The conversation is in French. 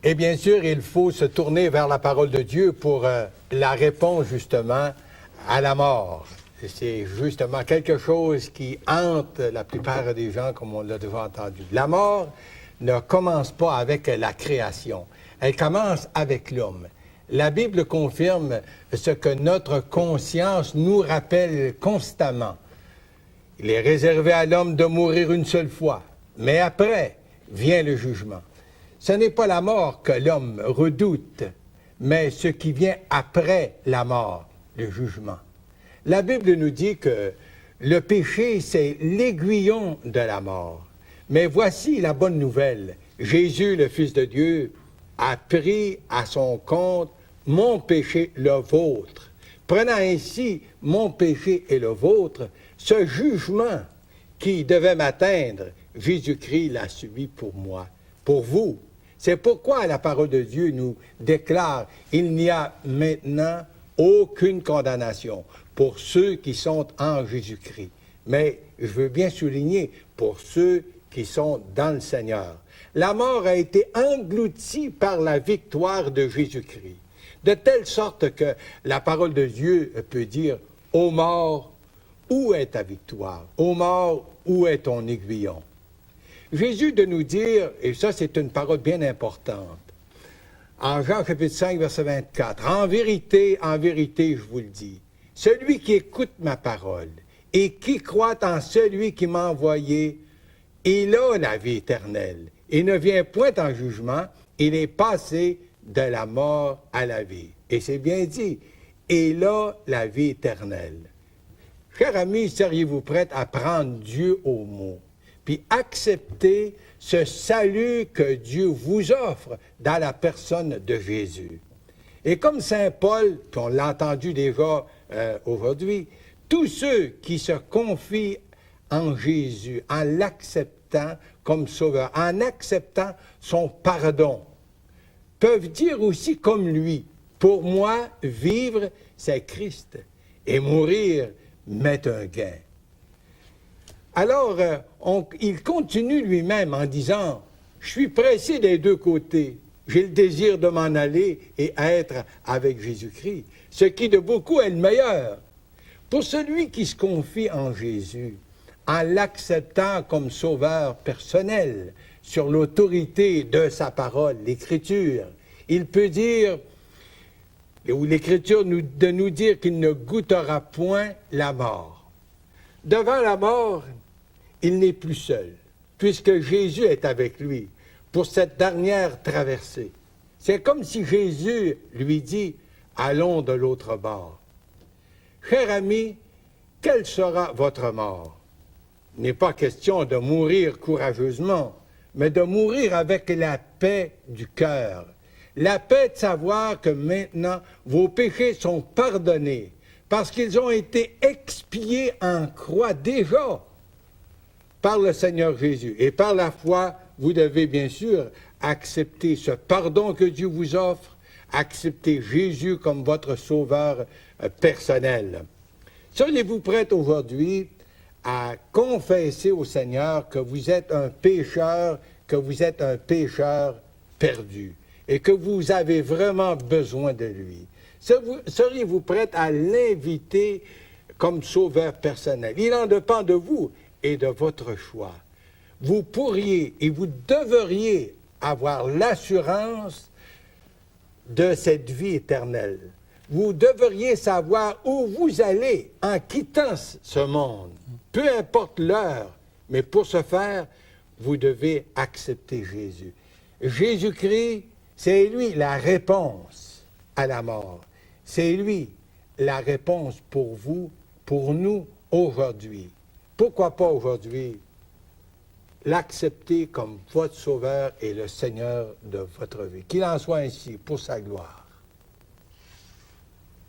Et bien sûr, il faut se tourner vers la parole de Dieu pour la réponse justement à la mort. C'est justement quelque chose qui hante la plupart des gens, comme on l'a déjà entendu. La mort ne commence pas avec la création, elle commence avec l'homme. La Bible confirme ce que notre conscience nous rappelle constamment. Il est réservé à l'homme de mourir une seule fois, mais après vient le jugement. Ce n'est pas la mort que l'homme redoute, mais ce qui vient après la mort, le jugement. La Bible nous dit que le péché, c'est l'aiguillon de la mort. Mais voici la bonne nouvelle. Jésus, le Fils de Dieu, a pris à son compte mon péché, le vôtre. Prenant ainsi mon péché et le vôtre, ce jugement qui devait m'atteindre, Jésus-Christ l'a subi pour moi, pour vous. C'est pourquoi la parole de Dieu nous déclare « Il n'y a maintenant aucune condamnation pour ceux qui sont en Jésus-Christ. » Mais je veux bien souligner, pour ceux qui sont dans le Seigneur. La mort a été engloutie par la victoire de Jésus-Christ. De telle sorte que la parole de Dieu peut dire « Ô mort, où est ta victoire? Ô mort, où est ton aiguillon? » Jésus de nous dire, et ça c'est une parole bien importante, en Jean chapitre 5, verset 24, en vérité, je vous le dis, celui qui écoute ma parole et qui croit en celui qui m'a envoyé, il a la vie éternelle. Il ne vient point en jugement, il est passé de la mort à la vie. Et c'est bien dit, il a la vie éternelle. Chers amis, seriez-vous prêts à prendre Dieu au mot, puis accepter ce salut que Dieu vous offre dans la personne de Jésus? Et comme Saint Paul, puis on l'a entendu déjà aujourd'hui, tous ceux qui se confient en Jésus, en l'acceptant comme sauveur, en acceptant son pardon, peuvent dire aussi comme lui, pour moi, vivre, c'est Christ, et mourir m'est un gain. Alors, il continue lui-même en disant, je suis pressé des deux côtés, j'ai le désir de m'en aller et être avec Jésus-Christ, ce qui de beaucoup est le meilleur. Pour celui qui se confie en Jésus, en l'acceptant comme sauveur personnel, sur l'autorité de sa parole, l'Écriture, il peut dire, ou l'Écriture de nous dire qu'il ne goûtera point la mort. Devant la mort, il n'est plus seul, puisque Jésus est avec lui pour cette dernière traversée. C'est comme si Jésus lui dit, allons de l'autre bord. Cher ami, quelle sera votre mort? Il n'est pas question de mourir courageusement, mais de mourir avec la paix du cœur. La paix de savoir que maintenant, vos péchés sont pardonnés parce qu'ils ont été expiés en croix déjà par le Seigneur Jésus. Et par la foi, vous devez bien sûr accepter ce pardon que Dieu vous offre, accepter Jésus comme votre sauveur personnel. Seriez-vous prêts aujourd'hui à confesser au Seigneur que vous êtes un pécheur, perdu et que vous avez vraiment besoin de lui? Seriez-vous prêts à l'inviter comme sauveur personnel? Il en dépend de vous et de votre choix. Vous pourriez et vous devriez avoir l'assurance de cette vie éternelle. Vous devriez savoir où vous allez en quittant ce monde, peu importe l'heure, mais pour ce faire, vous devez accepter Jésus. Jésus-Christ, c'est lui la réponse à la mort. C'est lui la réponse pour vous, pour nous, aujourd'hui. Pourquoi pas aujourd'hui l'accepter comme votre sauveur et le Seigneur de votre vie? Qu'il en soit ainsi pour sa gloire.